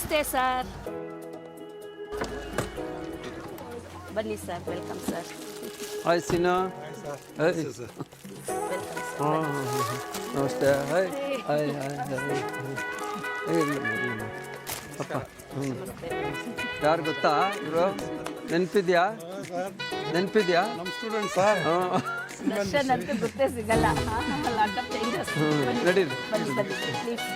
ನಮಸ್ತೆ ಸರ್. ಬನ್ನಿ sir, welcome sir. Hi Seena. Hi welcome sir. ನಮಸ್ತೆ. Hi hi hi hi. ಅಪ್ಪ ಯಾರು ಗೊತ್ತಾ ಇವರು? ನೆನಪಿದ್ಯಾ? ನಮ್ಮ ಸ್ಟೂಡೆಂಟ್ ಸರ್. ದರ್ಶನ್ ಅಂತೂ ಗೊತ್ತೇ ಸಿಗಲ್ಲ. Lot of changes. ನಡೀರಿ. ಬನ್ನಿ ಬನ್ನಿ ಪ್ಲೀಸ್.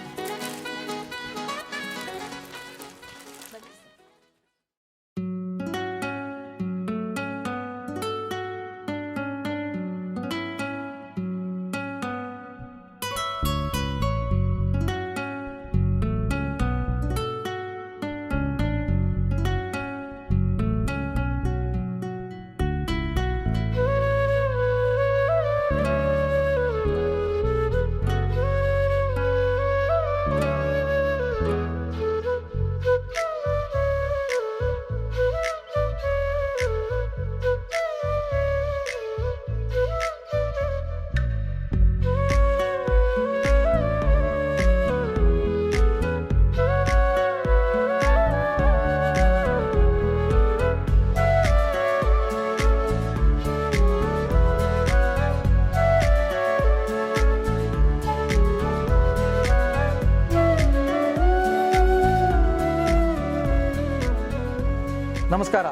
ನಮಸ್ಕಾರ,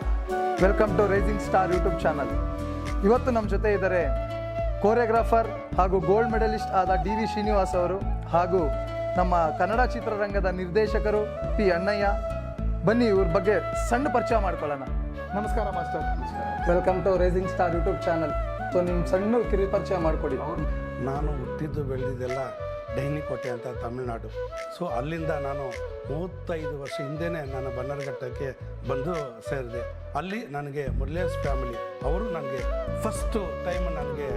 welcome to rising star YouTube channel. ಇವತ್ತು ನಮ್ಮ ಜೊತೆ ಇದ್ದಾರೆ ಕೋರಿಯೋಗ್ರಾಫರ್ ಹಾಗೂ ಗೋಲ್ಡ್ ಮೆಡಲಿಸ್ಟ್ ಆದ ಡಿ ವಿ ಶ್ರೀನಿವಾಸ್ ಅವರು ಹಾಗೂ ನಮ್ಮ ಕನ್ನಡ ಚಿತ್ರರಂಗದ ನಿರ್ದೇಶಕರು ಪಿ ಅಣ್ಣಯ್ಯ. ಬನ್ನಿ ಇವ್ರ ಬಗ್ಗೆ ಸಣ್ಣ ಪರಿಚಯ ಮಾಡ್ಕೊಳ್ಳೋಣ. ನಮಸ್ಕಾರ master. Welcome to rising star YouTube channel. So ನಿಮ್ಮ ಸಣ್ಣ ಕಿರಿ ಪರಿಚಯ ಮಾಡಿಕೊಡಿ. ನಾನು ಹುಟ್ಟಿದ್ದು ಬೆಳೆದಿದ್ದೆಲ್ಲ ಡೈನಿಕೋಟೆ ಅಂತ ತಮಿಳುನಾಡು. ಸೊ ಅಲ್ಲಿಂದ ನಾನು 35 ವರ್ಷ ಹಿಂದೆಯೇ ನಾನು ಬನ್ನರ್ಘಟ್ಟಕ್ಕೆ ಬಂದು ಸೇರಿದೆ. ಅಲ್ಲಿ ನನಗೆ ಮುರ್ಲೇಸ್ ಫ್ಯಾಮಿಲಿ ಅವರು ನನಗೆ ಫಸ್ಟು ಟೈಮ್ ನನಗೆ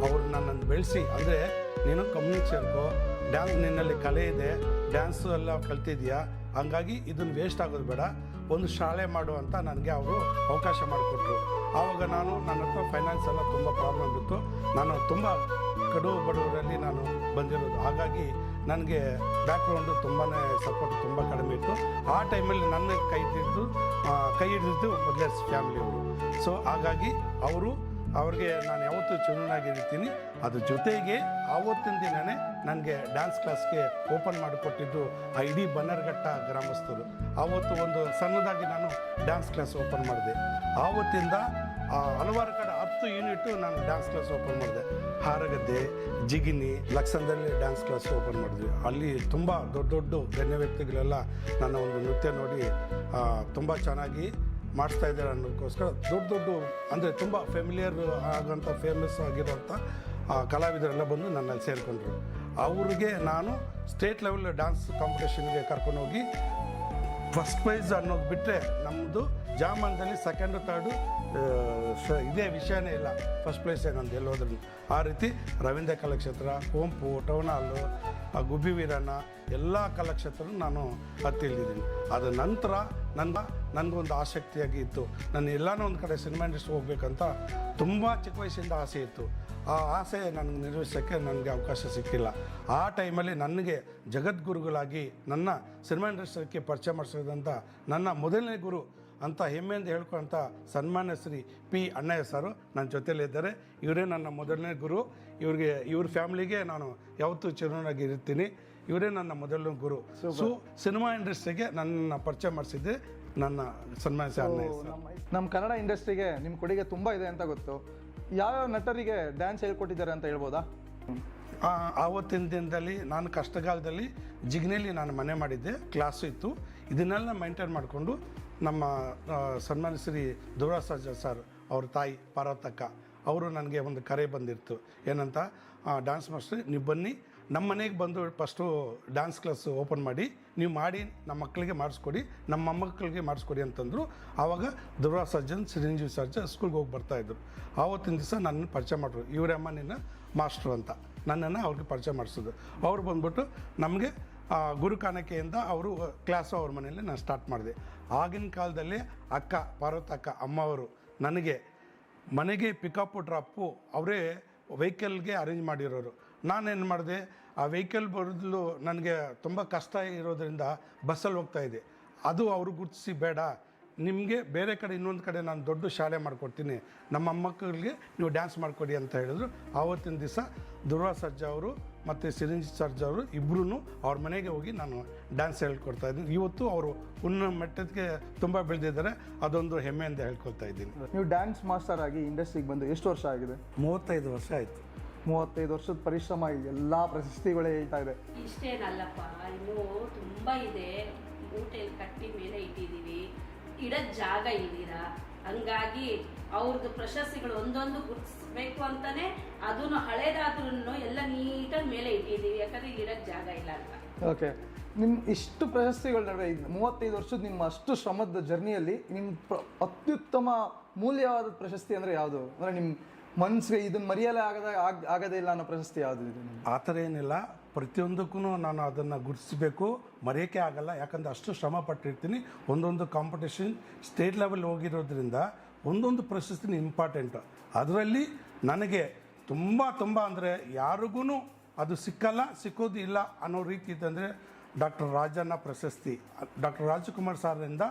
ಅವರು ನನ್ನನ್ನು ಬೆಳೆಸಿ, ಅಂದರೆ ನೀನು ಕಂಪ್ನಿಗೆ ಸೇರ್ಕೋ, ಡ್ಯಾನ್ಸ್ ನಿನ್ನಲ್ಲಿ ಕಲೆ ಇದೆ, ಡ್ಯಾನ್ಸು ಎಲ್ಲ ಕಲ್ತಿದ್ಯಾ, ಹಂಗಾಗಿ ಇದನ್ನು ವೇಸ್ಟ್ ಆಗೋದು ಬೇಡ, ಒಂದು ಶಾಲೆ ಮಾಡು ಅಂತ ನನಗೆ ಅವರು ಅವಕಾಶ ಮಾಡಿಕೊಟ್ರು. ಆವಾಗ ನಾನು ನನ್ನ ಹತ್ರ ಫೈನಾನ್ಸ್ ಎಲ್ಲ ತುಂಬ ಪ್ರಾಬ್ಲಮ್ ಇತ್ತು. ನಾನು ತುಂಬ ಕಡು ಬಡವರಲ್ಲಿ ನಾನು ಬಂದಿರೋದು. ಹಾಗಾಗಿ ನನಗೆ ಬ್ಯಾಕ್ಗ್ರೌಂಡು ತುಂಬಾ ಸಪೋರ್ಟ್ ತುಂಬ ಕಡಿಮೆ ಇತ್ತು. ಆ ಟೈಮಲ್ಲಿ ನನ್ನ ಕೈ ಹಿಡಿದಿದ್ದು ಮೊದಲೇಸ್ ಫ್ಯಾಮಿಲಿಯವರು. ಸೊ ಹಾಗಾಗಿ ಅವ್ರಿಗೆ ನಾನು ಯಾವತ್ತೂ ಚಿರುನಾಗಿರ್ತೀನಿ. ಅದ್ರ ಜೊತೆಗೆ ಆವತ್ತಿನ ದಿನವೇ ನನಗೆ ಡ್ಯಾನ್ಸ್ ಕ್ಲಾಸ್ಗೆ ಓಪನ್ ಮಾಡಿಕೊಟ್ಟಿದ್ದು ಆ ಇಡೀ ಬನ್ನರ್ಘಟ್ಟ ಗ್ರಾಮಸ್ಥರು. ಆವತ್ತು ಒಂದು ಸಣ್ಣದಾಗಿ ನಾನು ಡ್ಯಾನ್ಸ್ ಕ್ಲಾಸ್ ಓಪನ್ ಮಾಡಿದೆ. ಆವತ್ತಿಂದ ಹಲವಾರು ಕಡೆ 10 ಯೂನಿಟ್ಟು ನಾನು ಡ್ಯಾನ್ಸ್ ಕ್ಲಾಸ್ ಓಪನ್ ಮಾಡಿದೆ. ಹಾರಗದ್ದೆ, ಜಿಗಿನಿ, ಲಕ್ಸಂದಲ್ಲಿ ಡ್ಯಾನ್ಸ್ ಕ್ಲಾಸ್ ಓಪನ್ ಮಾಡಿದ್ವಿ. ಅಲ್ಲಿ ತುಂಬ ದೊಡ್ಡ ಗಣ್ಯ ವ್ಯಕ್ತಿಗಳೆಲ್ಲ ನನ್ನ ಒಂದು ನೃತ್ಯ ನೋಡಿ ತುಂಬ ಚೆನ್ನಾಗಿ ಮಾಡಿಸ್ತಾ ಇದ್ದಾರೆ ಅನ್ನೋದಕ್ಕೋಸ್ಕರ ದೊಡ್ಡ ಅಂದರೆ ತುಂಬ ಫೆಮಿಲಿಯರ್ ಆಗೋಂಥ ಫೇಮಸ್ ಆಗಿರೋಂಥ ಕಲಾವಿದರೆಲ್ಲ ಬಂದು ನನ್ನಲ್ಲಿ ಸೇರಿಕೊಂಡ್ರು. ಅವ್ರಿಗೆ ನಾನು ಸ್ಟೇಟ್ ಲೆವೆಲ್ ಡ್ಯಾನ್ಸ್ ಕಾಂಪಿಟೇಷನ್ಗೆ ಕರ್ಕೊಂಡೋಗಿ ಫಸ್ಟ್ ಪ್ರೈಸ್ ಅನ್ನೋದು ಬಿಟ್ಟರೆ ನಮ್ಮದು ಜಾಮಂದಲ್ಲಿ ಸೆಕೆಂಡು ಥರ್ಡು ಇದೇ ವಿಷಯನೇ ಇಲ್ಲ, ಫಸ್ಟ್ ಪ್ಲೇಸೇ ನಂದು ಎಲ್ಲೋದ್ರೂ. ಆ ರೀತಿ ರವೀಂದ್ರ ಕಲಾಕ್ಷೇತ್ರ, ಕುವೆಂಪು, ಟೌನ್ ಹಾಲು, ಗುಬ್ಬಿ ವೀರಣ್ಣ ಎಲ್ಲ ಕಲಾಕ್ಷೇತ್ರನೂ ನಾನು ಹತ್ತಿಳಿದಿದ್ದೀನಿ. ಅದ ನಂತರ ನನಗೊಂದು ಆಸಕ್ತಿಯಾಗಿ ಇತ್ತು. ನಾನು ಎಲ್ಲನೂ ಒಂದು ಕಡೆ ಸಿನಿಮಾ ಇಂಡಸ್ಟ್ರಿ ಹೋಗ್ಬೇಕಂತ ತುಂಬ ಚಿಕ್ಕ ವಯಸ್ಸಿಂದ ಆಸೆ ಇತ್ತು. ಆ ಆಸೆ ನನಗೆ ನಿರ್ವಹಿಸೋಕ್ಕೆ ನನಗೆ ಅವಕಾಶ ಸಿಕ್ಕಿಲ್ಲ. ಆ ಟೈಮಲ್ಲಿ ನನಗೆ ಜಗದ್ಗುರುಗಳಾಗಿ ನನ್ನ ಸಿನಿಮಾ ಇಂಡಸ್ಟ್ರಿಗೆ ಪರಿಚಯ ಮಾಡಿಸೋದಂಥ ನನ್ನ ಮೊದಲನೇ ಗುರು ಅಂತ ಹೆಮ್ಮೆಯಿಂದ ಹೇಳ್ಕೊಳ್ಳೋಂಥ ಸನ್ಮಾನ್ಯ ಶ್ರೀ ಪಿ ಅಣ್ಣಯ್ಯ ಸರು ನನ್ನ ಜೊತೆಯಲ್ಲಿದ್ದಾರೆ. ಇವರೇ ನನ್ನ ಮೊದಲನೇ ಗುರು. ಇವ್ರ ಫ್ಯಾಮ್ಲಿಗೆ ನಾನು ಯಾವತ್ತೂ ಚಿರುನಾಗಿ ಇರ್ತೀನಿ. ಇವರೇ ನನ್ನ ಮೊದಲನೇ ಗುರು. ಸೊ ಸಿನಿಮಾ ಇಂಡಸ್ಟ್ರಿಗೆ ನನ್ನ ಪರಿಚಯ ಮಾಡಿಸಿದ್ದೆ ನನ್ನ ಸನ್ಮಾನ್ಯ ಶ್ರೀ ಅಣ್ಣಯ್ಯ ಸರ್. ನಮ್ಮ ಕನ್ನಡ ಇಂಡಸ್ಟ್ರಿಗೆ ನಿಮ್ಮ ಕೊಡುಗೆ ತುಂಬ ಇದೆ ಅಂತ ಗೊತ್ತು. ಯಾವ್ಯಾವ ನಟರಿಗೆ ಡ್ಯಾನ್ಸ್ ಹೇಳ್ಕೊಟ್ಟಿದ್ದಾರೆ ಅಂತ ಹೇಳ್ಬೋದಾ? ಆವತ್ತಿನ ದಿನದಲ್ಲಿ ನಾನು ಕಷ್ಟಕಾಲದಲ್ಲಿ ಜಿಗ್ನೆಯಲ್ಲಿ ನಾನು ಮನೆ ಮಾಡಿದ್ದೆ, ಕ್ಲಾಸು ಇತ್ತು. ಇದನ್ನೆಲ್ಲ ಮೈಂಟೈನ್ ಮಾಡಿಕೊಂಡು ನಮ್ಮ ಸನ್ಮಾನ್ಯ ಶ್ರೀ ದುರ್ವಾಸಜ್ಜ ಸರ್ ಅವ್ರ ತಾಯಿ ಪಾರ್ವತಕ್ಕ ಅವರು ನನಗೆ ಒಂದು ಕರೆ ಬಂದಿತ್ತು. ಏನಂತ, ಡ್ಯಾನ್ಸ್ ಮಾಸ್ಟರ್ ನೀವು ಬನ್ನಿ, ನಮ್ಮ ಮನೆಗೆ ಬಂದು ಫಸ್ಟು ಡ್ಯಾನ್ಸ್ ಕ್ಲಾಸ್ ಓಪನ್ ನೀವು ಮಾಡಿ ನಮ್ಮ ಮಕ್ಕಳಿಗೆ ಮಾಡಿಸ್ಕೊಡಿ, ನಮ್ಮ ಮೊಮ್ಮಕ್ಕಳಿಗೆ ಮಾಡಿಸ್ಕೊಡಿ ಅಂತಂದರು. ಆವಾಗ ದುರ್ವಾ ಸರ್ಜನ್, ಚಿರಂಜೀವಿ ಸರ್ಜನ್ ಸ್ಕೂಲ್ಗೆ ಹೋಗಿ ಬರ್ತಾಯಿದ್ರು. ಆವತ್ತಿನ ದಿವಸ ನನ್ನನ್ನು ಪರಿಚಯ ಮಾಡಿದ್ರು. ಇವರಮ್ಮ ನಿನ್ನ ಮಾಸ್ಟ್ರು ಅಂತ ನನ್ನನ್ನು ಅವ್ರಿಗೆ ಪರಿಚಯ ಮಾಡಿಸಿದ್ರು. ಅವ್ರು ಬಂದ್ಬಿಟ್ಟು ನಮಗೆ ಗುರು ಕಾಣಿಕೆಯಿಂದ ಅವರು ಕ್ಲಾಸು ಅವ್ರ ಮನೆಯಲ್ಲಿ ನಾನು ಸ್ಟಾರ್ಟ್ ಮಾಡಿದೆ. ಆಗಿನ ಕಾಲದಲ್ಲಿ ಅಕ್ಕ ಪಾರ್ವತಕ್ಕ ಅಮ್ಮವರು ನನಗೆ ಮನೆಗೆ ಪಿಕಪ್ಪು ಡ್ರಾಪು ಅವರೇ ವೆಹಿಕಲ್ಗೆ ಅರೇಂಜ್ ಮಾಡಿರೋರು. ನಾನೇನು ಮಾಡಿದೆ, ಆ ವೆಹಿಕಲ್ ಬರೋದಲು ನನಗೆ ತುಂಬ ಕಷ್ಟ ಇರೋದರಿಂದ ಬಸ್ಸಲ್ಲಿ ಹೋಗ್ತಾಯಿದ್ದೆ. ಅದು ಅವರು ಗುರುತಿಸಿ ಬೇಡ, ನಿಮಗೆ ಬೇರೆ ಕಡೆ ಇನ್ನೊಂದು ಕಡೆ ನಾನು ದೊಡ್ಡ ಶಾಲೆ ಮಾಡಿಕೊಡ್ತೀನಿ, ನಮ್ಮ ಮಕ್ಕಳಿಗೆ ನೀವು ಡ್ಯಾನ್ಸ್ ಮಾಡಿಕೊಡಿ ಅಂತ ಹೇಳಿದ್ರು. ಆವತ್ತಿನ ದಿವಸ ಧ್ರುವ ಸರ್ಜಾ ಅವರು ಮತ್ತು ಚಿರಂಜೀವಿ ಸರ್ಜಾ ಅವರು ಇಬ್ಬರೂ ಅವ್ರ ಮನೆಗೆ ಹೋಗಿ ನಾನು ಡ್ಯಾನ್ಸ್ ಹೇಳ್ಕೊಡ್ತಾ ಇದ್ದೀನಿ. ಇವತ್ತು ಅವರು ಉನ್ನ ಮಟ್ಟಕ್ಕೆ ತುಂಬ ಬೆಳೆದಿದ್ದಾರೆ, ಅದೊಂದು ಹೆಮ್ಮೆಯಿಂದ ಹೇಳ್ಕೊಳ್ತಾ ಇದ್ದೀನಿ. ನೀವು ಡ್ಯಾನ್ಸ್ ಮಾಸ್ಟರ್ ಆಗಿ ಇಂಡಸ್ಟ್ರಿಗೆ ಬಂದು ಎಷ್ಟು ವರ್ಷ ಆಗಿದೆ? 35 ವರ್ಷ ಆಯಿತು. 35 ವರ್ಷದ ಪರಿಶ್ರಮ, ಎಲ್ಲ ಪ್ರಶಸ್ತಿಗಳೇ ಹೇಳ್ತಾ ಇದೆ. ಇಷ್ಟೇನಲ್ಲಪ್ಪ, ಇನ್ನೂ ತುಂಬ ಇದೆ. ಊಟೆಯಲ್ಲಿ ಕಟ್ಟಿ ಮೇಲೆ ಇಟ್ಟಿದ್ದೀವಿ, ಇಡೋದ್ ಜಾಗ ಇದ್ದೀರಾ. ಹಂಗಾಗಿ ಅವ್ರದ್ದು ಪ್ರಶಸ್ತಿಗಳು ಒಂದೊಂದು ಗುರುತಿಸ್ಬೇಕು ಅಂತಾನೆ ಅದನ್ನು ಹಳೇದಾದ್ರೂ ಎಲ್ಲ ನೀಟಾಗಿ ಮೇಲೆ ಇಟ್ಟಿದ್ದೀವಿ, ಯಾಕಂದ್ರೆ ಇಡೋದ್ ಜಾಗ ಇಲ್ಲ ಅಂತ. ಓಕೆ, ನಿಮ್ಮ ಇಷ್ಟು ಪ್ರಶಸ್ತಿಗಳ ನಡುವೆ 35 ವರ್ಷದ ನಿಮ್ಮ ಅಷ್ಟು ಶ್ರಮದ ಜರ್ನಿಯಲ್ಲಿ ನಿಮ್ಮ ಅತ್ಯುತ್ತಮ ಮೂಲ್ಯವಾದ ಪ್ರಶಸ್ತಿ ಅಂದರೆ ಯಾವುದು? ಅಂದರೆ ನಿಮ್ಮ ಮನಸ್ಸಿಗೆ ಇದನ್ನು ಮರೆಯಲೇ ಆಗದೇ ಇಲ್ಲ ಅನ್ನೋ ಪ್ರಶಸ್ತಿ ಯಾವುದು ಇದೆ? ಆ ಥರ ಏನಿಲ್ಲ, ಪ್ರತಿಯೊಂದಕ್ಕೂ ನಾನು ಅದನ್ನು ಗುರುತಿಸಬೇಕು, ಮರೆಯೋಕ್ಕೆ ಆಗಲ್ಲ. ಯಾಕಂದರೆ ಅಷ್ಟು ಶ್ರಮ ಪಟ್ಟಿರ್ತೀನಿ. ಒಂದೊಂದು ಕಾಂಪಿಟೇಷನ್ ಸ್ಟೇಟ್ ಲೆವೆಲ್ ಹೋಗಿರೋದ್ರಿಂದ ಒಂದೊಂದು ಪ್ರಶಸ್ತಿನ ಇಂಪಾರ್ಟೆಂಟು. ಅದರಲ್ಲಿ ನನಗೆ ತುಂಬ ಅಂದರೆ ಯಾರಿಗೂ ಅದು ಸಿಕ್ಕೋದು ಇಲ್ಲ ಅನ್ನೋ ರೀತಿ ಇದ್ದಂದರೆ ಡಾಕ್ಟರ್ ರಾಜಣ್ಣ ಪ್ರಶಸ್ತಿ, ಡಾಕ್ಟರ್ ರಾಜಕುಮಾರ್ ಸಾರಿಂದ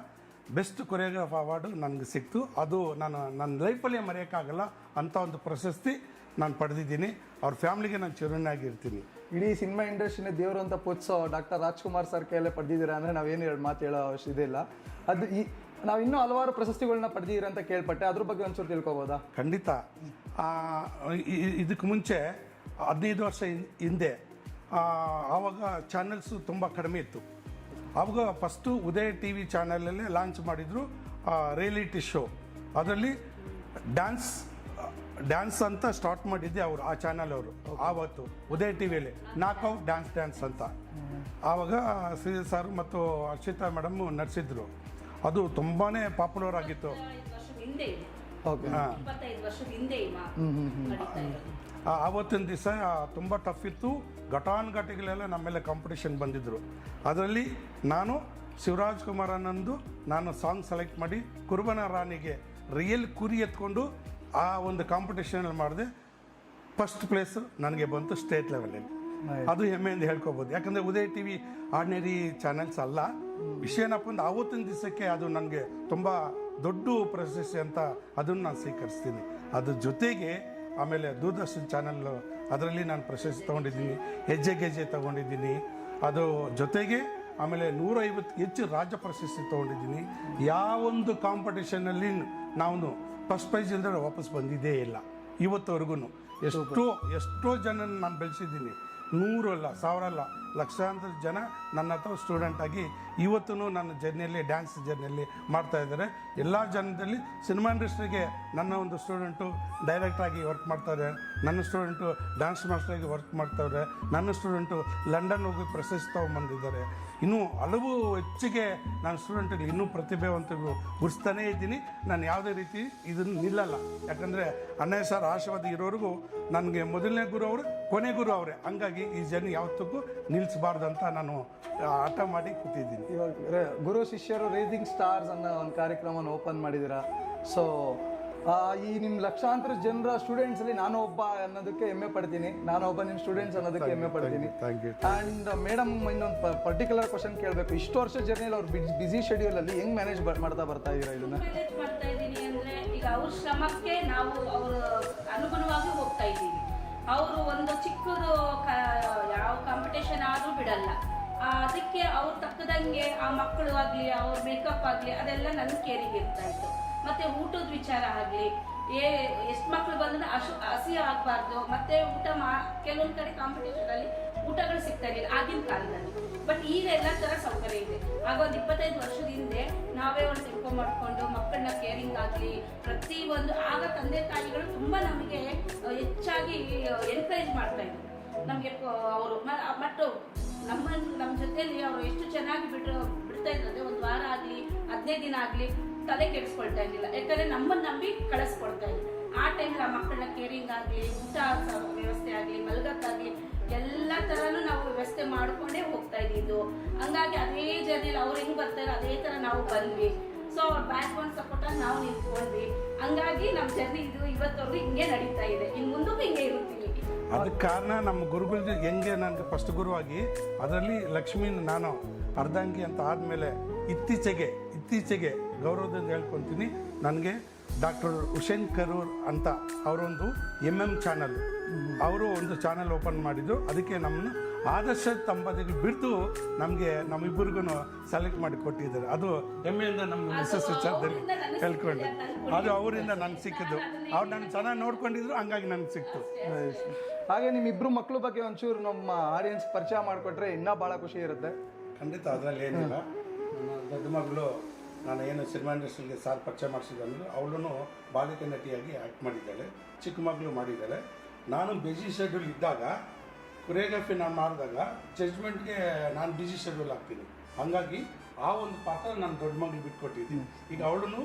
ಬೆಸ್ಟ್ ಕೊರಿಯೋಗ್ರಾಫ್ ಅವಾರ್ಡು ನನಗೆ ಸಿಕ್ತು. ಅದು ನನ್ನ ಲೈಫಲ್ಲೇ ಮರೆಯೋಕ್ಕಾಗಲ್ಲ ಅಂಥ ಒಂದು ಪ್ರಶಸ್ತಿ ನಾನು ಪಡೆದಿದ್ದೀನಿ. ಅವ್ರ ಫ್ಯಾಮ್ಲಿಗೆ ನಾನು ಚಿರಋಣಿಯಾಗಿರ್ತೀನಿ. ಇಡೀ ಸಿನಿಮಾ ಇಂಡಸ್ಟ್ರಿನೇ ದೇವರು ಅಂತ ಪೂಜಿಸೋ ಡಾಕ್ಟರ್ ರಾಜ್ಕುಮಾರ್ ಸರ್ ಕೈಯಲ್ಲೇ ಪಡೆದಿದ್ದೀರಾ ಅಂದರೆ ನಾವೇನು ಮಾತು ಹೇಳೋ ಅವಶ್ಯಕತೆ ಇಲ್ಲ. ಅದು ನಾವು ಇನ್ನೂ ಹಲವಾರು ಪ್ರಶಸ್ತಿಗಳನ್ನ ಪಡೆದಿದ್ದೀರಾ ಅಂತ ಕೇಳ್ಪಟ್ಟೆ, ಅದ್ರ ಬಗ್ಗೆ ಒಂಚೂರು ತಿಳ್ಕೊಬೋದಾ? ಖಂಡಿತ. ಇದಕ್ಕೆ ಮುಂಚೆ 15 ವರ್ಷ ಹಿಂದೆ ಆವಾಗ ಚಾನೆಲ್ಸು ತುಂಬ ಕಡಿಮೆ ಇತ್ತು. ಆವಾಗ ಫಸ್ಟು ಉದಯ ಟಿ ವಿ ಚಾನಲಲ್ಲೇ ಲಾಂಚ್ ಮಾಡಿದರು ರಿಯಾಲಿಟಿ ಶೋ. ಅದರಲ್ಲಿ ಡ್ಯಾನ್ಸ್ ಅಂತ ಸ್ಟಾರ್ಟ್ ಮಾಡಿದ್ದೆ ಅವರು, ಆ ಚಾನಲ್ ಅವರು. ಆವತ್ತು ಉದಯ ಟಿ ವಿಯಲ್ಲಿ ನಾಕೌಟ್ ಡ್ಯಾನ್ಸ್ ಅಂತ ಆವಾಗ ಶ್ರೀ ಸರ್ ಮತ್ತು ಅರ್ಷಿತಾ ಮೇಡಮ್ ನಡೆಸಿದ್ರು. ಅದು ತುಂಬಾ ಪಾಪ್ಯುಲರ್ ಆಗಿತ್ತು. ಆವತ್ತಿನ ದಿವಸ ತುಂಬ ಟಫ್ ಇತ್ತು. ಘಟಾನುಘಟಿಗಳೆಲ್ಲ ನಮ್ಮೆಲ್ಲ ಕಾಂಪಿಟೇಷನ್ ಬಂದಿದ್ದರು. ಅದರಲ್ಲಿ ನಾನು ಶಿವರಾಜ್ ಕುಮಾರ್ ಅನ್ನೊಂದು ನಾನು ಸಾಂಗ್ ಸೆಲೆಕ್ಟ್ ಮಾಡಿ ಕುರುಬನ ರಾಣಿಗೆ ರಿಯಲ್ ಕುರಿ ಎತ್ಕೊಂಡು ಆ ಒಂದು ಕಾಂಪಿಟೇಷನಲ್ಲಿ ಮಾಡಿದೆ. ಫಸ್ಟ್ ಪ್ಲೇಸ್ ನನಗೆ ಬಂತು ಸ್ಟೇಟ್ ಲೆವೆಲಲ್ಲಿ. ಅದು ಹೆಮ್ಮೆಯಿಂದ ಹೇಳ್ಕೊಬೋದು. ಯಾಕಂದರೆ ಉದಯ ಟಿ ವಿ ಆರ್ಡಿನರಿ ಚಾನೆಲ್ಸ್ ಅಲ್ಲ. ವಿಷಯ ಏನಪ್ಪ ಅಂದ್ರೆ ಆವತ್ತಿನ ದಿವಸಕ್ಕೆ ಅದು ನನಗೆ ತುಂಬ ದೊಡ್ಡ ಪ್ರಶಸ್ತಿ ಅಂತ ಅದನ್ನು ನಾನು ಸ್ವೀಕರಿಸ್ತೀನಿ. ಅದ್ರ ಜೊತೆಗೆ ಆಮೇಲೆ ದೂರದರ್ಶನ್ ಚಾನಲ್ಲು ಅದರಲ್ಲಿ ನಾನು ಪ್ರಶಸ್ತಿ ತೊಗೊಂಡಿದ್ದೀನಿ, ಹೆಜ್ಜೆ ತೊಗೊಂಡಿದ್ದೀನಿ. ಅದು ಜೊತೆಗೆ ಆಮೇಲೆ 150 ಹೆಚ್ಚು ರಾಜ್ಯ ಪ್ರಶಸ್ತಿ ತೊಗೊಂಡಿದ್ದೀನಿ. ಯಾವೊಂದು ಕಾಂಪಿಟೇಷನಲ್ಲಿ ನಾವು ಫಸ್ಟ್ ಪ್ರೈಸ್ ಇಲ್ಲದೆ ವಾಪಸ್ ಬಂದಿದ್ದೇ ಇಲ್ಲ ಇವತ್ತುವರೆಗೂ. ಎಷ್ಟೋ ಜನ ನಾನು ಬೆಳೆಸಿದ್ದೀನಿ. 100 ಅಲ್ಲ, 1000 ಅಲ್ಲ, ಲಕ್ಷಾಂತರ ಜನ ನನ್ನ ಹತ್ರ ಸ್ಟೂಡೆಂಟಾಗಿ ಇವತ್ತೂ ನನ್ನ ಜರ್ನಿಯಲ್ಲಿ, ಡ್ಯಾನ್ಸ್ ಜರ್ನಿಯಲ್ಲಿ ಮಾಡ್ತಾ ಇದ್ದಾರೆ. ಎಲ್ಲ ಜನದಲ್ಲಿ ಸಿನಿಮಾ ಇಂಡಸ್ಟ್ರಿಗೆ ನನ್ನ ಒಂದು ಸ್ಟೂಡೆಂಟು ಡೈರೆಕ್ಟ್ರಾಗಿ ವರ್ಕ್ ಮಾಡ್ತಾರೆ, ನನ್ನ ಸ್ಟೂಡೆಂಟು ಡ್ಯಾನ್ಸ್ ಮಾಸ್ಟರಾಗಿ ವರ್ಕ್ ಮಾಡ್ತಾವ್ರೆ, ನನ್ನ ಸ್ಟೂಡೆಂಟು ಲಂಡನ್ ಹೋಗಿ ಪ್ರಶಸ್ತಿ ತೊಗೊಂಬಂದಿದ್ದಾರೆ. ಇನ್ನೂ ಹಲವು ಹೆಚ್ಚಿಗೆ ನನ್ನ ಸ್ಟೂಡೆಂಟ್ಗಳು ಇನ್ನೂ ಪ್ರತಿಭಾವಂತರು ಗುರುಸ್ತಾನೇ ಇದ್ದೀನಿ. ನಾನು ಯಾವುದೇ ರೀತಿ ಇದನ್ನು ನಿಲ್ಲಲ್ಲ. ಯಾಕಂದರೆ ಅಣ್ಣಯ್ಯ ಸರ್ ಆಶೀರ್ವಾದ ಇರೋರಿಗೂ ನನಗೆ ಮೊದಲನೇ ಗುರು ಅವರು, ಕೊನೆ ಗುರು ಅವರೇ. ಹಂಗಾಗಿ ಈ ಜರ್ನಿ ಯಾವತ್ತಕ್ಕೂ ನಿಲ್ಲಿಸಬಾರ್ದು ಅಂತ ನಾನು ಆಟ ಮಾಡಿ ಕೂತಿದ್ದೀನಿ. ಇವಾಗ ಗುರು ಶಿಷ್ಯರು ರೇಸಿಂಗ್ ಸ್ಟಾರ್ಸ್ ಅನ್ನೋ ಒಂದು ಕಾರ್ಯಕ್ರಮನ ಓಪನ್ ಮಾಡಿದ್ದೀರಾ. ಸೊ ಈ ನಿಮ್ಮ ಲಕ್ಷಾಂತರ ಜನರ ಸ್ಟೂಡೆಂಟ್ಸಲ್ಲಿ ನಾನು ಒಬ್ಬ ಅನ್ನೋದಕ್ಕೆ ಹೆಮ್ಮೆ ಪಡ್ತೀನಿ. ನಾನು ಒಬ್ಬ ನಿಮ್ಮ ಸ್ಟೂಡೆಂಟ್ಸ್ ಅನ್ನೋದಕ್ಕೆ ಹೆಮ್ಮೆ ಪಡ್ತೀನಿ. ಆ್ಯಂಡ್ ಮೇಡಮ್, ಇನ್ನೊಂದು ಪರ್ಟಿಕ್ಯುಲರ್ ಕ್ವಶನ್ ಕೇಳಬೇಕು. ಇಷ್ಟು ವರ್ಷ ಜರ್ನಿಯಲ್ಲಿ ಅವ್ರು ಬ್ಯುಸಿ ಶೆಡ್ಯೂಲಲ್ಲಿ ಹೆಂಗೆ ಮ್ಯಾನೇಜ್ ಮಾಡ್ತಾ ಬರ್ತಾ ಇದ್ದೀರಾ ಇದನ್ನ? ಮ್ಯಾನೇಜ್ ಮಾಡ್ತಾ ಇದ್ದೀನಿ ಅಂದರೆ, ಈಗ ಅವ್ರ ಶ್ರಮಕ್ಕೆ ನಾವು ಅವ್ರ ಅನುಗುಣವಾಗಿ ಹೋಗ್ತಾ ಇದ್ದೀವಿ. ಅವರು ಒಂದು ಚಿಕ್ಕದು ಯಾವ ಕಾಂಪಿಟೇಷನ್ ಆದರೂ ಬಿಡಲ್ಲ. ಅದಕ್ಕೆ ಅವ್ರು ತಕ್ಕದಂಗೆ ಆ ಮಕ್ಕಳು ಆಗಲಿ, ಅವ್ರ ಮೇಕಪ್ ಆಗಲಿ, ಅದೆಲ್ಲ ನನ್ನ ಕೇರಿಗೆ ಇರ್ತಾ ಇತ್ತು. ಮತ್ತು ಊಟದ ವಿಚಾರ ಆಗಲಿ, ಎಷ್ಟು ಮಕ್ಕಳು ಬಂದ್ರೆ ಹಸಿ ಆಗಬಾರ್ದು. ಮತ್ತು ಊಟ ಕೆಲವೊಂದು ಕಡೆ ಕಾಂಪಿಟೇಷನಲ್ಲಿ ಊಟಗಳು ಸಿಗ್ತಾ ಇರಲಿಲ್ಲ ಆಗಿನ ಕಾಲದಲ್ಲಿ. ಬಟ್ ಈಗ ಎಲ್ಲ ಥರ ಸೌಕರ್ಯ ಇದೆ. ಆಗ ಒಂದು 25 ವರ್ಷದ ಹಿಂದೆ ನಾವೇ ಒಂದು ತಿಳ್ಕೊ ಮಾಡಿಕೊಂಡು ಮಕ್ಕಳನ್ನ ಕೇರಿಂಗ್ ಆಗಲಿ ಪ್ರತಿಯೊಂದು, ಆಗ ತಂದೆ ತಾಯಿಗಳು ತುಂಬ ನಮಗೆ ಹೆಚ್ಚಾಗಿ ಎನ್ಕರೇಜ್ ಮಾಡ್ತಾ ಇದ್ರು. ನಮಗೆ ಅವರು ಮತ್ತು ನಮ್ಮ ಜೊತೆಯಲ್ಲಿ ಅವರು ಎಷ್ಟು ಚೆನ್ನಾಗಿ ಬಿಡ್ತಾ ಇದ್ರು ಅಂದರೆ, ಒಂದು ವಾರ ಆಗಲಿ 15 ದಿನ ಆಗಲಿ ತಲೆ ಕೆಡಿಸ್ಕೊಳ್ತಾ ಇರಲಿಲ್ಲ. ಯಾಕಂದರೆ ನಮ್ಮನ್ನು ನಂಬಿ ಕಳಿಸ್ಕೊಡ್ತಾ ಇದ್ರು. ಆ ಟೈಮಲ್ಲಿ ಆ ಮಕ್ಕಳನ್ನ ಕೇರಿಂಗ್ ಆಗಲಿ, ಊಟ ವ್ಯವಸ್ಥೆ ಆಗಲಿ, ಮಲಗಕ್ಕಾಗಲಿ ಎಲ್ಲ ಥರನೂ ನಾವು ವ್ಯವಸ್ಥೆ ಮಾಡಿಕೊಂಡೇ ಹೋಗ್ತಾ ಇದ್ದಿದ್ದು. ಹಂಗಾಗಿ ಅದೇ ಜರ್ನಿಲಿ ಅವ್ರು ಹೆಂಗೆ ಬರ್ತಾರೆ ಅದೇ ಥರ ನಾವು ಬಂದ್ವಿ. ಸೊ ಅವ್ರ ಬ್ಯಾಕ್ ಬೋನ್ ಸಪೋರ್ಟಾಗಿ ನಾವು ನಿಂತ್ಕೊಂಡ್ವಿ. ಹಂಗಾಗಿ ನಮ್ಮ ಜರ್ನಿ ಇದು ಇವತ್ತವರೆಗೂ ಹಿಂಗೆ ನಡೀತಾ ಇದೆ. ಇನ್ನು ಮುಂದಕ್ಕೂ ಹಿಂಗೆ ಇರುತ್ತೀವಿ. ಅದಕ್ಕೆ ಕಾರಣ ನಮ್ಮ ಗುರುಗಳು ಹೆಂಗೆ ನನಗೆ ಫಸ್ಟ್ ಗುರುವಾಗಿ, ಅದರಲ್ಲಿ ಲಕ್ಷ್ಮೀನ ನಾನು ಅರ್ಧಂಗಿ ಅಂತ ಆದಮೇಲೆ ಇತ್ತೀಚೆಗೆ ಗೌರವದಿಂದ ಹೇಳ್ಕೊತೀನಿ, ನನಗೆ ಡಾಕ್ಟರ್ ಹುಸೇನ್ ಕರೂರ್ ಅಂತ ಅವರೊಂದು ಚಾನಲ್, ಅವರು ಒಂದು ಚಾನಲ್ ಓಪನ್ ಮಾಡಿದ್ದು. ಅದಕ್ಕೆ ನಮ್ಮನ್ನು ಆದರ್ಶ ದಂಪತಿಗಳು ಬಿಟ್ಟು ನಮ್ಮಿಬ್ಬರಿಗೂ ಸೆಲೆಕ್ಟ್ ಮಾಡಿ ಕೊಟ್ಟಿದ್ದಾರೆ. ಅದು ಹೆಮ್ಮೆಯಿಂದ ನಮ್ಮ ಮಿಸಸ್ ವಿಚಾರದಲ್ಲಿ ಹೇಳ್ಕೊಂಡೆ. ಅದು ಅವರಿಂದ ನನಗೆ ಸಿಕ್ಕಿದ್ದು. ಅವ್ರು ನನ್ನ ಚೆನ್ನಾಗಿ ನೋಡ್ಕೊಂಡಿದ್ರು, ಹಂಗಾಗಿ ನನಗೆ ಸಿಕ್ತು. ಹಾಗೆ ನಿಮ್ಮಿಬ್ರು ಮಕ್ಕಳ ಬಗ್ಗೆ ಒಂಚೂರು ನಮ್ಮ ಆಡಿಯನ್ಸ್ ಪರಿಚಯ ಮಾಡಿಕೊಟ್ರೆ ಇನ್ನೂ ಭಾಳ ಖುಷಿ ಇರುತ್ತೆ. ಖಂಡಿತ, ಅದರಲ್ಲಿ ಏನಿಲ್ಲ. ನನ್ನ ದೊಡ್ಡ ಮಗಳು, ನಾನು ಏನು ಸಿನಿಮಾ ಇಂಡಸ್ಟ್ರಿಗೆ ಸಾರ್ ಪರಿಚಯ ಮಾಡಿಸಿದ್ರು, ಅವಳು ಬಾಲಿಕೆ ನಟಿಯಾಗಿ ಆ್ಯಕ್ಟ್ ಮಾಡಿದ್ದಾಳೆ. ಚಿಕ್ಕ ಮಗಳು ಮಾಡಿದ್ದಾಳೆ. ನಾನು ಬಿಜಿ ಶೆಡ್ಯೂಲ್ ಇದ್ದಾಗ ಕೊರಿಯೋಗ್ರಫಿ ನಾನು ಮಾಡಿದಾಗ ಜಡ್ಜ್ಮೆಂಟ್ಗೆ ನಾನು ಬಿಜಿ ಶೆಡ್ಯೂಲ್ ಆಗ್ತೀನಿ. ಹಾಗಾಗಿ ಆ ಒಂದು ಪಾತ್ರ ನಾನು ದೊಡ್ಡ ಮಗಳು ಬಿಟ್ಕೊಟ್ಟಿದ್ದೀನಿ. ಈಗ ಅವಳು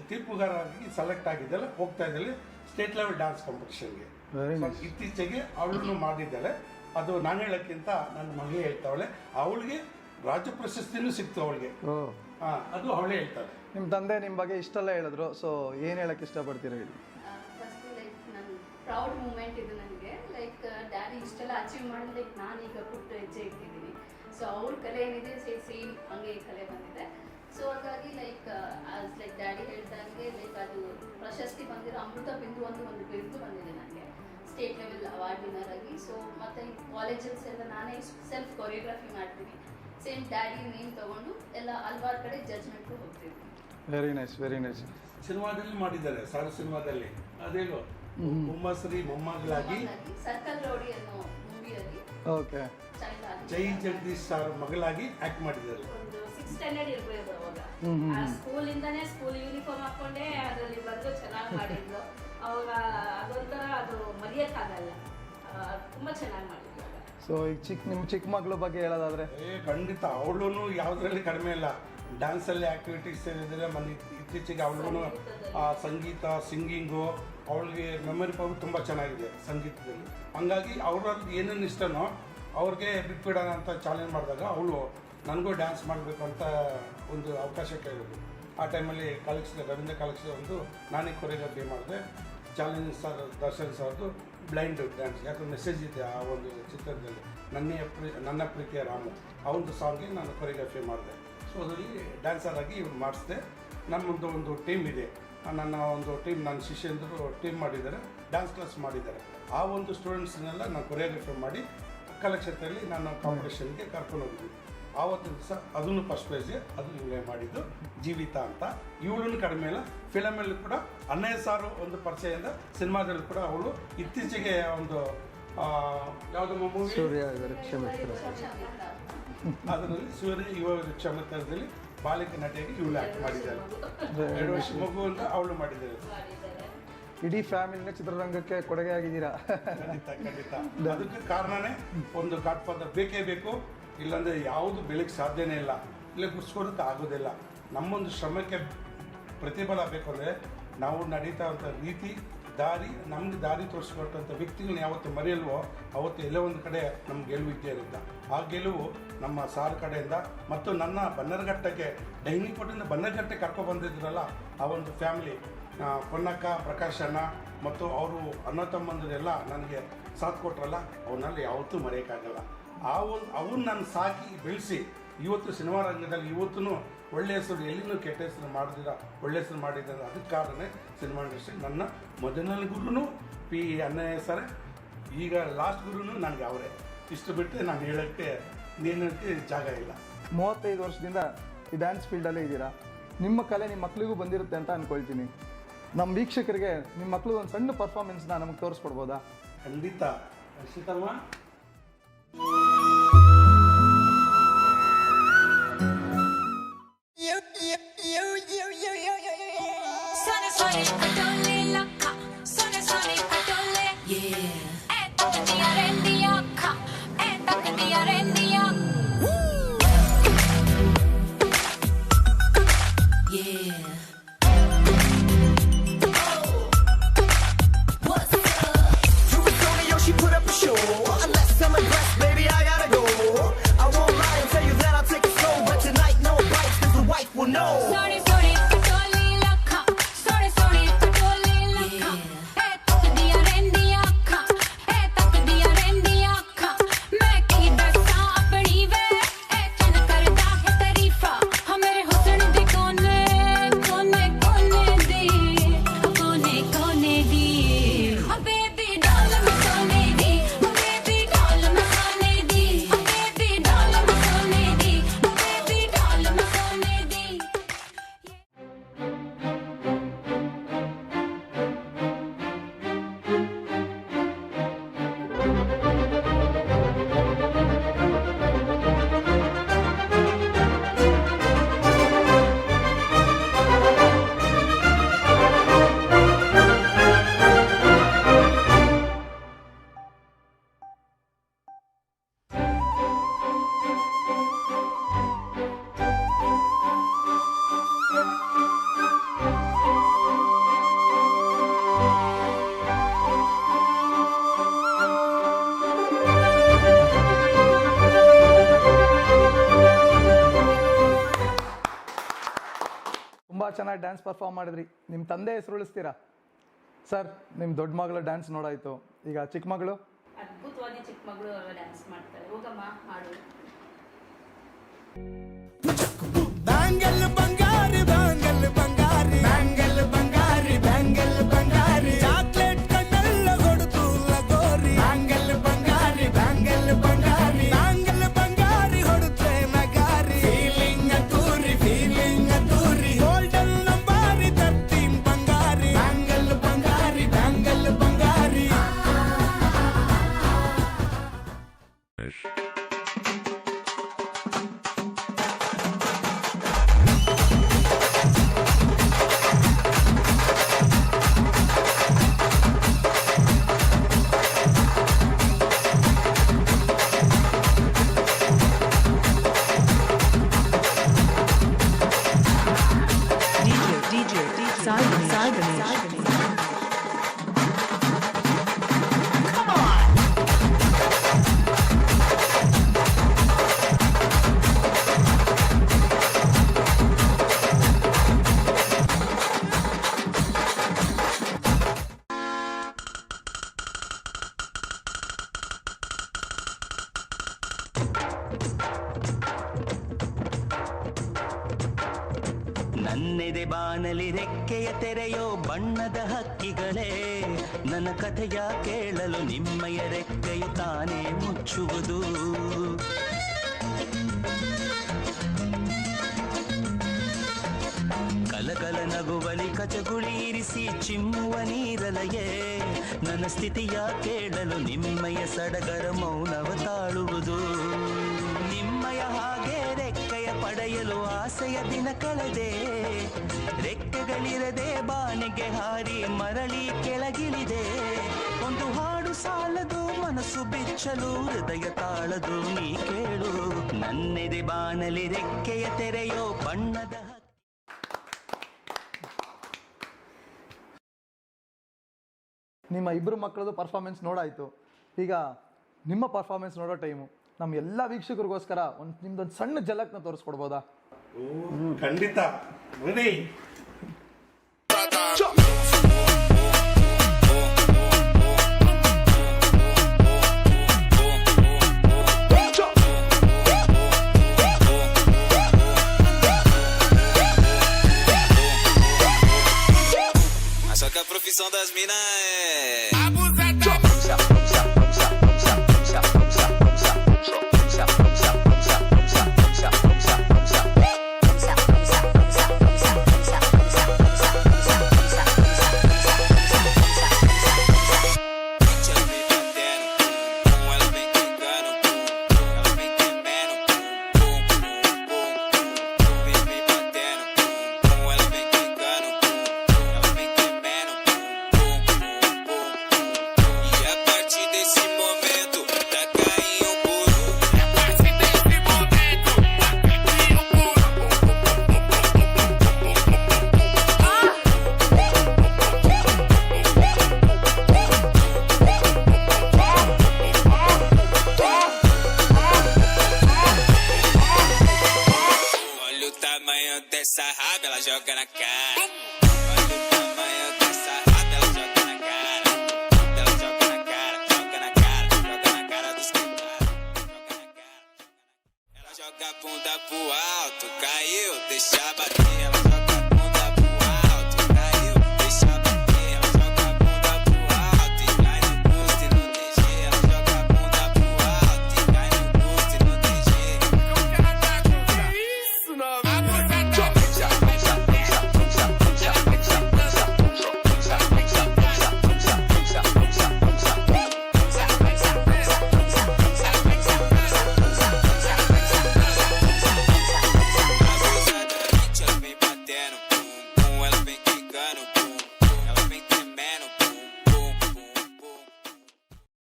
ತೀರ್ಪುಗಾರರಾಗಿ ಸೆಲೆಕ್ಟ್ ಆಗಿದ್ದಾಳೆ, ಹೋಗ್ತಾ ಇದ್ದಾಳೆ ಸ್ಟೇಟ್ ಲೆವೆಲ್ ಡ್ಯಾನ್ಸ್ ಕಾಂಪಿಟಿಷನ್ಗೆ. ಇತ್ತೀಚೆಗೆ ಅವಳನ್ನು ಮಾಡಿದ್ದಾಳೆ. ಅದು ನಾನು ಹೇಳೋಕ್ಕಿಂತ ನನ್ನ ಮಗಳೇ ಹೇಳ್ತಾವಳೆ. ಅವಳಿಗೆ ರಾಜ್ಯ ಪ್ರಶಸ್ತಿನೂ ಸಿಕ್ತು ಅವಳಿಗೆ. ಅದು ಅವಳೇ ಹೇಳ್ತಾಳೆ. ನಿಮ್ಮ ತಂದೆ ನಿಮ್ಮ ಬಗ್ಗೆ ಇಷ್ಟೆಲ್ಲ ಹೇಳಿದ್ರು, ಸೊ ಏನು ಹೇಳಕ್ಕೆ ಇಷ್ಟಪಡ್ತೀರಾ ಹೇಳಿ? ಫಸ್ಟ್ ಲೈಕ್ ನನ್ನ ಪ್ರೌಡ್ ಮೂಮೆಂಟ್ ಇದು ನನಗೆ. ಲೈಕ್ ಡ್ಯಾಡಿ ಇಷ್ಟೆಲ್ಲ ಅಚೀವ್ ಮಾಡಿ ಲೈಕ್ ನಾನೀಗ ಪುಟ್ಟ ಹೆಜ್ಜೆ ಇಟ್ಟಿದ್ದೀನಿ. ಸೊ ಅವ್ರ ಕಲೆ ಏನಿದೆ ಸೇಮ್ ಹಂಗೆ ಈ ಕಲೆ ಬಂದಿದೆ. ಸೊ ಹಾಗಾಗಿ ಲೈಕ್ ಡ್ಯಾಡಿ ಹೇಳ್ದಂಗೆ ಲೈಕ್ ಅದು ಪ್ರಶಸ್ತಿ ಬಂದಿರೋ ಅಮೃತ ಬಿಂದು ಒಂದು ಬಿರುದು ಬಂದಿದೆ ನನಗೆ, ಸ್ಟೇಟ್ ಲೆವೆಲ್ ಅವಾರ್ಡ್ ವಿನ್ನರ್ ಆಗಿ. ಸೊ ಮತ್ತು ಕಾಲೇಜಸ್ ಎಲ್ಲ ನಾನೇ ಸೆಲ್ಫ್ ಕೊರಿಯೋಗ್ರಫಿ ಮಾಡ್ತೀನಿ. ಸೇಮ್ ಡ್ಯಾಡಿ ನೇಮ್ ತಗೊಂಡು ಎಲ್ಲ ಹಲವಾರು ಕಡೆ ಜಡ್ಜ್ಮೆಂಟ್ಗೂ ಹೋಗ್ತೀವಿ. Very nice, very nice. ಸಿನಿಮಾದಲ್ಲಿ ಮಾಡಿದ್ದಾರೆ, ಸಾರು ಸಿನಿಮಾದಲ್ಲಿ. ಅದೇನು ಉಮ್ಮಶ್ರೀ ಮೊಮ್ಮಗಳಾಗಿ ಸರ್ಕಲ್ ರೋಡಿ ಅನ್ನೋ ಮೂವಿಯಲ್ಲಿ ಓಕೆ ಜೈ ಜಗದೀಶ್ ಸರ್ ಮಗಳಾಗಿ ಆಕ್ಟ್ ಮಾಡಿದ್ದಾರೆ. ಒಂದು 6th ಸ್ಟ್ಯಾಂಡರ್ಡ್ ಇರ್ಬೋದು ಅವಾಗ. ಆ ಸ್ಕೂಲಿಂದಾನೇ ಸ್ಕೂಲ್ ಯೂನಿಫಾರ್ಮ್ ಹಾಕೊಂಡೆ ಅದರಲ್ಲಿ ಬಂದು ಚೆನ್ನಾಗಿ ಮಾಡಿದ್ಲು ಅವಾಗ. ಅದೊಂಥರ ಅದು ಮರೆಯೋಕ್ಕಾಗಲ್ಲ, ತುಂಬ ಚೆನ್ನಾಗಿ ಮಾಡಿದ್ಲು. ಸೊ ಈಗ ನಿಮ್ಮ ಚಿಕ್ಕ ಮಗಳ ಬಗ್ಗೆ ಹೇಳೋದಾದ್ರೆ? ಖಂಡಿತ ಅವಳು ಯಾವುದರಲ್ಲಿ ಕಡಿಮೆ ಇಲ್ಲ. ಡ್ಯಾನ್ಸಲ್ಲಿ ಆ್ಯಕ್ಟಿವಿಟೀಸ್ ಇದ್ದರೆ ಇತ್ತೀಚೆಗೆ ಅವಳಿಗೂ ಸಂಗೀತ, ಸಿಂಗಿಂಗು, ಅವಳಿಗೆ ಮೆಮೊರಿ ಪವರ್ ತುಂಬ ಚೆನ್ನಾಗಿದೆ ಸಂಗೀತದಲ್ಲಿ. ಹಂಗಾಗಿ ಅವ್ರಲ್ಲಿ ಏನೇನು ಇಷ್ಟನೋ ಅವ್ರಿಗೆ ಬಿಟ್ಬಿಡೋಣ ಅಂತ ಚಾಲೆಂಜ್ ಮಾಡಿದಾಗ ಅವಳು ನನಗೂ ಡ್ಯಾನ್ಸ್ ಮಾಡಬೇಕು ಅಂತ ಒಂದು ಅವಕಾಶ ಕೇಳಿದ್ರು. ಆ ಟೈಮಲ್ಲಿ ರವೀಂದ್ರ ಕಲೆಕ್ಷನ್ ಒಂದು ನಾನೇ ಕೊರಿಯೋಗ್ರಫಿ ಮಾಡಿದೆ. ಚಾಲೆಂಜ್ ಸರ್ ದರ್ಶನ್ ಸರ್ದು ಬ್ಲೈಂಡ್ ಡ್ಯಾನ್ಸ್, ಯಾಕಂದ್ರೆ ಮೆಸೇಜ್ ಇದೆ ಆ ಒಂದು ಚಿತ್ರದಲ್ಲಿ. ನನ್ನ ಪ್ರೀತಿಯ ರಾಮು ಆ ಒಂದು ಸಾಂಗ್ಗೆ ನಾನು ಕೊರಿಯೋಗ್ರಫಿ ಮಾಡಿದೆ. ಸೊ ಅದರಲ್ಲಿ ಡ್ಯಾನ್ಸರ್ ಆಗಿ ಇವ್ರು ಮಾಡಿಸಿದೆ. ನಮ್ಮದು ಒಂದು ಟೀಮ್ ಇದೆ, ನನ್ನ ಒಂದು ಟೀಮ್, ನನ್ನ ಶಿಷ್ಯಂದರು ಟೀಮ್ ಮಾಡಿದ್ದಾರೆ, ಡ್ಯಾನ್ಸ್ ಕ್ಲಾಸ್ ಮಾಡಿದ್ದಾರೆ. ಆ ಒಂದು ಸ್ಟೂಡೆಂಟ್ಸ್ನೆಲ್ಲ ನಾನು ಕೊರಿಯೋಗ್ರಫಿ ಮಾಡಿ ಕಲಾಕ್ಷೇತ್ರದಲ್ಲಿ ನಾನು ಕಾಂಪಿಟೇಷನ್ಗೆ ಕರ್ಕೊಂಡು ಹೋಗಿದ್ವಿ. ಆವತ್ತಿನ ದಿವಸ ಅದನ್ನು ಫಸ್ಟ್ ಪ್ರೈಸ್ಗೆ ಅದು ಇವಳೇ ಮಾಡಿದ್ದು, ಜೀವಿತ ಅಂತ. ಇವಳನ್ನು ಕಡಿಮೆ ಇಲ್ಲ, ಫಿಲಮಲ್ಲಿ ಕೂಡ ಅಣ್ಣಯ್ಯ ಸಾರು ಒಂದು ಪರಿಚಯದಿಂದ ಸಿನಿಮಾದಲ್ಲಿ ಕೂಡ ಅವಳು ಇತ್ತೀಚೆಗೆ ಒಂದು ಯಾವುದೋ ಮೂವಿ ಸೂರ್ಯ ಕ್ಷಮಿತ್ರ, ಅದರಲ್ಲಿ ಸೂರ್ಯ ಯುವ ಕ್ಷಮತ್ರದಲ್ಲಿ ಬಾಲಿಕೆ ನಟಿಯಾಗಿ ಇವಳು ಆಕ್ಟ್ ಮಾಡಿದ್ದಾಳೆ. 2 ವರ್ಷ ಮಗು ಅಂತ ಅವಳು ಮಾಡಿದ್ದಾಳೆ. ಇಡೀ ಫ್ಯಾಮಿಲಿನ ಚಿತ್ರರಂಗಕ್ಕೆ ಕೊಡುಗೆ ಆಗಿದ್ದೀರಾ. ಖಂಡಿತ. ಅದಕ್ಕೆ ಕಾರಣನೇ ಒಂದು ಗಾಡ್ ಫಾದರ್ ಬೇಕೇ ಬೇಕು, ಇಲ್ಲಾಂದರೆ ಯಾವುದು ಬೆಳಗ್ಗೆ ಸಾಧ್ಯನೇ ಇಲ್ಲ, ಇಲ್ಲ ಗುರ್ಸ್ಕೊಡೋಕ್ಕೆ ಆಗೋದಿಲ್ಲ. ನಮ್ಮೊಂದು ಶ್ರಮಕ್ಕೆ ಪ್ರತಿಫಲ ಬೇಕು ಅಂದರೆ ನಾವು ನಡೀತಾ ಇರುವಂಥ ರೀತಿ, ದಾರಿ, ನಮ್ಗೆ ದಾರಿ ತೋರಿಸ್ಕೊಟ್ಟಂಥ ವ್ಯಕ್ತಿಗಳನ್ನ ಯಾವತ್ತು ಮರೆಯಲ್ವೋ ಅವತ್ತು ಎಲ್ಲೋ ಒಂದು ಕಡೆ ನಮ್ಮ ಗೆಲುವು ಇದ್ದೇ ಇರುತ್ತೆ. ಆ ಗೆಲುವು ನಮ್ಮ ಸಾರ್ ಕಡೆಯಿಂದ ಮತ್ತು ನನ್ನ ಬನ್ನರ್ಘಟ್ಟಕ್ಕೆ ಡೈನಿಕೋಟಿಂದ ಬನ್ನರ್ಘಟ್ಟಕ್ಕೆ ಕರ್ಕೊಬಂದಿದ್ರಲ್ಲ ಆ ಒಂದು ಫ್ಯಾಮಿಲಿ, ಪೊನ್ನಕ್ಕ, ಪ್ರಕಾಶ್ ಅಣ್ಣ ಮತ್ತು ಅವರು ಅಣ್ಣ ತಮ್ಮಂದಿರೆಲ್ಲ ನನಗೆ ಸಾಥ್ ಕೊಟ್ರಲ್ಲ, ಅವನ್ನೆಲ್ಲ ಯಾವತ್ತೂ ಮರೆಯೋಕ್ಕಾಗಲ್ಲ. ಅವನ್ನ ನಾನು ಸಾಕಿ ಬೆಳೆಸಿ ಇವತ್ತು ಸಿನಿಮಾ ರಂಗದಲ್ಲಿ ಇವತ್ತೂ ಒಳ್ಳೆಯ ಹೆಸರು, ಎಲ್ಲಿನೂ ಕೆಟ್ಟ ಹೆಸರು ಮಾಡಿದಿರ, ಒಳ್ಳೆಯ ಹೆಸರು ಮಾಡಿದ್ದಾರೆ. ಅದಕ್ಕೆ ಕಾರಣ ಸಿನಿಮಾ ಇಂಡಸ್ಟ್ರಿ. ನನ್ನ ಮೊದಲನೇ ಗುರುನು ಪಿ ಅಣ್ಣಯ್ಯ ಸರ್, ಈಗ ಲಾಸ್ಟ್ ಗುರುನು ನನಗೆ ಅವರೇ. ಇಷ್ಟು ಬಿಟ್ಟರೆ ನಾನು ಹೇಳೋಕ್ಕೆ ಏನಕ್ಕೆ ಜಾಗ ಇಲ್ಲ. 35 ವರ್ಷದಿಂದ ಈ ಡ್ಯಾನ್ಸ್ ಫೀಲ್ಡಲ್ಲೇ ಇದ್ದೀರಾ. ನಿಮ್ಮ ಕಲೆ ನಿಮ್ಮ ಮಕ್ಕಳಿಗೂ ಬಂದಿರುತ್ತೆ ಅಂತ ಅಂದ್ಕೊಳ್ತೀನಿ. ನಮ್ಮ ವೀಕ್ಷಕರಿಗೆ ನಿಮ್ಮ ಮಕ್ಕಳು ಒಂದು ಸಣ್ಣ ಪರ್ಫಾರ್ಮೆನ್ಸ್ನ ನಮಗೆ ತೋರಿಸ್ಕೊಡ್ಬೋದಾ? ಖಂಡಿತ. ಅರ್ಷಿತಮ್ಮ, Sorry, patola. ಚೆನ್ನಾಗಿ ಡ್ಯಾನ್ಸ್ ಪರ್ಫಾರ್ಮ್ ಮಾಡಿದ್ರಿ. ನಿಮ್ಮ ತಂದೆ ಹೆಸರು ಉಳಿಸ್ತೀರಾ? ಸರ್, ನಿಮ್ಮ ದೊಡ್ಡ ಮಗಳು ಡ್ಯಾನ್ಸ್ ನೋಡಾಯಿತು, ಈಗ ಚಿಕ್ಕ ಮಗಳು? ಅದ್ಭುತವಾಗಿ ಚಿಕ್ಕ ಮಗಳು ಡ್ಯಾನ್ಸ್ ಮಾಡ್ತಾರೆ. ಹೋಗಮ್ಮ ಹಾಡು. ಬ್ಯಾಂಗಲ್ ಬಂಗಾರಿ ಬ್ಯಾಂಗಲ್ ಬಂಗಾರಿ ಬ್ಯಾಂಗಲ್ ಬಂಗಾರಿ ಬ್ಯಾಂಗಲ್ ಬಂಗಾರಿ ಚಾಕ್ಲೇಟ್ ಕಣ್ಣೆಲ್ಲ ಕೊಡುತ್ತು ಲಗೋರಿ ಬ್ಯಾಂಗಲ್ ಬಂಗಾರಿ ಬ್ಯಾಂಗಲ್ ಬಂಗಾರಿ ಬ್ಯಾಂಗಲ್ ಬಂಗಾರಿ ಹೊಡುತ್ತೆ ನಗಾರಿ ಫೀಲಿಂಗ್ ತೂರಿ ಗೋಲ್ಡನ್ ನಂಬಾರಿ 13 ಬಂಗಾರಿ ಬ್ಯಾಂಗಲ್ ಬಂಗಾರಿ ಬ್ಯಾಂಗಲ್ ಬಂಗಾರಿ. ನನ್ನೆದೆ ಬಾನಲಿ ರೆಕ್ಕೆಯ ತೆರೆಯೋ ಬಣ್ಣದ ಹಕ್ಕಿಗಳೇ, ನನ್ನ ಕಥೆಯ ಕೇಳಲು ನಿಮ್ಮಯ ರೆಕ್ಕೆಯ ತಾನೇ ಮುಚ್ಚುವುದು. ಕಲಕಲ ನಗುವಲಿ ಕಚಗುಳಿ ಇರಿಸಿ ಚಿಮ್ಮುವ ನೀರಲಯೇ, ನನ್ನ ಸ್ಥಿತಿಯ ಕೇಳಲು ನಿಮ್ಮಯ ಸಡಗರ ಮೌನವ ತಾಳುವುದು. ನಿಮ್ಮಯ ಹಾಗೆ ರೆಕ್ಕೆಯ ಪಡೆಯಲು ಆಸೆಯ ದಿನ ಕಳೆದೆ, ರೆಕ್ಕೆಗಳಿರದೆ ಬಾನಿಗೆ ಹಾರಿ ಮರಳಿ ಕೆಳಗಿಳಿದೆ. ಒಂದು ಹಾಡು ಸಾಲದು ಮನಸ್ಸು ಬಿಚ್ಚಲು ಹೃದಯ ತಾಳದು, ನೀ ಕೇಳು ನನ್ನೆದೆ ಬಾನಲಿ ರೆಕ್ಕೆಯ ತೆರೆಯೋ ಬಣ್ಣದ. ನಿಮ್ಮ ಇಬ್ಬರು ಮಕ್ಕಳದು ಪರ್ಫಾರ್ಮೆನ್ಸ್ ನೋಡಾಯಿತು, ಈಗ ನಿಮ್ಮ ಪರ್ಫಾರ್ಮೆನ್ಸ್ ನೋಡೋ ಟೈಮು. ನಮ್ಮ ಎಲ್ಲ ವೀಕ್ಷಕರಿಗೋಸ್ಕರ ನಿಮ್ದೊಂದು ಸಣ್ಣ ಝಲಕ್ನ ತೋರಿಸ್ಕೊಡ್ಬೋದಾ? ಖಂಡಿತ. Ready? Só que a profissão das minas é dessa raba, ela joga na cara. Olha o tamanho dessa raba, ela joga na cara. Ela joga na cara, joga na cara, joga na cara dos caras. Joga na cara. Ela joga a bunda pro alto, caiu, deixa bater. Ela joga a bunda pro alto, caiu, deixa bater. Ela joga a bunda pro alto e cai no busto e no DG. Ela joga a bunda pro alto e cai no busto e no DG. Isso, não.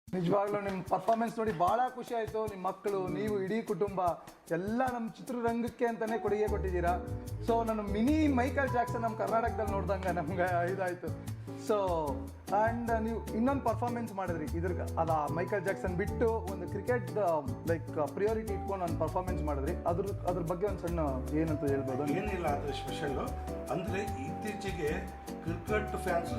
ನಿಜವಾಗ್ಲೂ ನಿಮ್ಮ performance ನೋಡಿ ಭಾಳ ಖುಷಿ ಆಯಿತು. ನಿಮ್ಮ ಮಕ್ಕಳು, ನೀವು, ಇಡೀ ಕುಟುಂಬ ಎಲ್ಲ ನಮ್ಮ ಚಿತ್ರರಂಗಕ್ಕೆ ಅಂತಲೇ ಕೊಡುಗೆ ಕೊಟ್ಟಿದ್ದೀರಾ. ಸೊ ನಾನು ಮಿನಿ ಮೈಕಲ್ ಜಾಕ್ಸನ್ ನಮ್ಮ ಕರ್ನಾಟಕದಲ್ಲಿ ನೋಡ್ದಂಗೆ ನಮ್ಗೆ ಇದಾಯಿತು. ಸೊ ಆ್ಯಂಡ್ ನೀವು ಇನ್ನೊಂದು ಪರ್ಫಾರ್ಮೆನ್ಸ್ ಮಾಡಿದ್ರಿ ಅದ ಮೈಕಲ್ ಜಾಕ್ಸನ್ ಬಿಟ್ಟು ಒಂದು ಕ್ರಿಕೆಟ್ ಲೈಕ್ ಪ್ರಿಯಾರಿಟಿ ಇಟ್ಕೊಂಡು ಒಂದು ಪರ್ಫಾರ್ಮೆನ್ಸ್ ಮಾಡಿದ್ರಿ. ಅದ್ರ ಬಗ್ಗೆ ಒಂದು ಸಣ್ಣ ಏನಂತ ಹೇಳ್ಬೋದು? ಏನಿಲ್ಲ, ಅದು ಸ್ಪೆಷಲ್ಲು ಅಂದರೆ ಇತ್ತೀಚೆಗೆ ಕ್ರಿಕೆಟ್ ಫ್ಯಾನ್ಸ್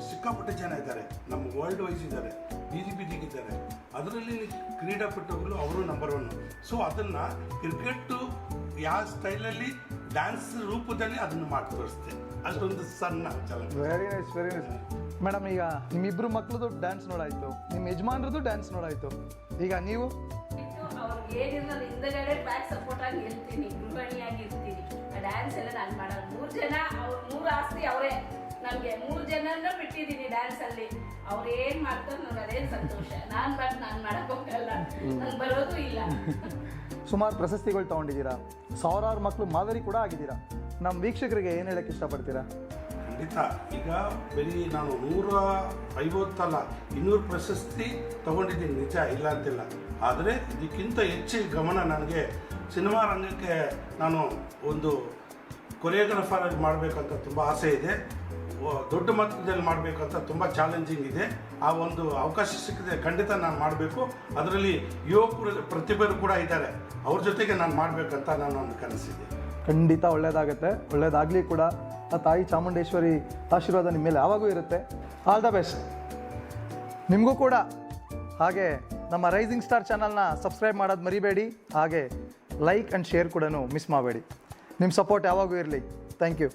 ಸಿಕ್ಕಾಪಟ್ಟೆ ಜನ ಇದ್ದಾರೆ, ನಮ್ಮ ವರ್ಲ್ಡ್ ವೈಸ್ ಇದ್ದಾರೆ, ಬೀದಿಗಿದ್ದಾರೆ. ಅದರಲ್ಲಿ ಕ್ರೀಡಾಪಟುಗಳು ಅವರು ನಂಬರ್ 1. ಸೊ ಅದನ್ನು ಕ್ರಿಕೆಟ್ಟು ಯಾವ ಸ್ಟೈಲಲ್ಲಿ ಡ್ಯಾನ್ಸ್ ರೂಪದಲ್ಲಿ ಅದನ್ನು ಮಾಡಿ ತೋರಿಸ್ತೆ. ಅಷ್ಟೊಂದು ಸಣ್ಣ challenge. Very nice, very nice. Madam, ಈಗ ನಿಮ್ಮಿಬ್ರು ಮಕ್ಳದ್ದು ಡ್ಯಾನ್ಸ್ ನೋಡಾಯ್ತು, ನಿಮ್ಮ ಯಜಮಾನ್ರದ್ದು ಡ್ಯಾನ್ಸ್ ನೋಡಾಯ್ತು, ಈಗ ನೀವು ಅವ್ರಿಗೆ ಏನಿಲ್ಲ ಹಿಂದಗಡೆ ಬ್ಯಾಕ್ ಸಪೋರ್ಟ್ ಆಗಿ ಇರ್ತೀನಿ, ಗೃಹಿಣಿಯಾಗಿ ಇರ್ತೀನಿ. ಆ ಡ್ಯಾನ್ಸ್ ಎಲ್ಲ ನಾನು ಮಾಡಲ್ಲ. 3 ಜನ, ಅವ್ರ 3 ಆಸ್ತಿ ಅವರೇ ನಮಗೆ. 3 ಜನನ ಬಿಟ್ಟಿದ್ದೀನಿ ಡ್ಯಾನ್ಸ್ ಅಲ್ಲಿ. ಅವ್ರು ಏನ್ ಮಾಡ್ತಾರೆ ನನಗೆ ಅದೇ ಸಂತೋಷ. ನಾನು ಮಾಡಕ್ ಹೋಗಲ್ಲ, ನನ್ಗೆ ಬರೋದು ಇಲ್ಲ. ಸುಮಾರು ಪ್ರಶಸ್ತಿಗಳು ತೊಗೊಂಡಿದ್ದೀರಾ, ಸಾವಿರಾರು ಮಕ್ಕಳು ಮಾದರಿ ಕೂಡ ಆಗಿದ್ದೀರಾ. ನಮ್ಮ ವೀಕ್ಷಕರಿಗೆ ಏನು ಹೇಳಕ್ಕೆ ಇಷ್ಟಪಡ್ತೀರಾ? ಖಂಡಿತ. ಈಗ ಬರೀ ನಾನು 150 ಅಲ್ಲ 200 ಪ್ರಶಸ್ತಿ ತಗೊಂಡಿದ್ದೀನಿ, ನಿಜ, ಇಲ್ಲ ಅಂತಿಲ್ಲ. ಆದರೆ ಇದಕ್ಕಿಂತ ಹೆಚ್ಚಿನ ಗಮನ ನನಗೆ ಸಿನಿಮಾ ರಂಗಕ್ಕೆ ನಾನು ಒಂದು ಕೊರಿಯೋಗ್ರಾಫರ್ ಆಗಿ ಮಾಡಬೇಕಂತ ತುಂಬ ಆಸೆ ಇದೆ. ದೊಡ್ಡ ಮಟ್ಟದಲ್ಲಿ ಮಾಡಬೇಕಂತ ತುಂಬ ಚಾಲೆಂಜಿಂಗ್ ಇದೆ. ಆ ಒಂದು ಅವಕಾಶ ಸಿಕ್ಕಿದೆ, ಖಂಡಿತ ನಾನು ಮಾಡಬೇಕು. ಅದರಲ್ಲಿ ಯುವ ಪ್ರತಿಭೆಗಳು ಕೂಡ ಇದ್ದಾರೆ, ಅವ್ರ ಜೊತೆಗೆ ನಾನು ಮಾಡಬೇಕಂತ ನಾನು ಒಂದು ಕನಸಿದೆ. ಖಂಡಿತ ಒಳ್ಳೆಯದಾಗುತ್ತೆ, ಒಳ್ಳೆಯದಾಗಲಿ ಕೂಡ. ಆ ತಾಯಿ ಚಾಮುಂಡೇಶ್ವರಿ ಆಶೀರ್ವಾದ ನಿಮ್ಮ ಮೇಲೆ ಯಾವಾಗೂ ಇರುತ್ತೆ. ಆಲ್ ದ ಬೆಸ್ಟ್ ನಿಮಗೂ ಕೂಡ. ಹಾಗೆ ನಮ್ಮ ರೈಸಿಂಗ್ ಸ್ಟಾರ್ ಚಾನಲ್ನ ಸಬ್ಸ್ಕ್ರೈಬ್ ಮಾಡೋದು ಮರಿಬೇಡಿ. ಹಾಗೆ ಲೈಕ್ ಆ್ಯಂಡ್ ಶೇರ್ ಕೂಡ ಮಿಸ್ ಮಾಡಬೇಡಿ. ನಿಮ್ಮ ಸಪೋರ್ಟ್ ಯಾವಾಗೂ ಇರಲಿ. Thank you.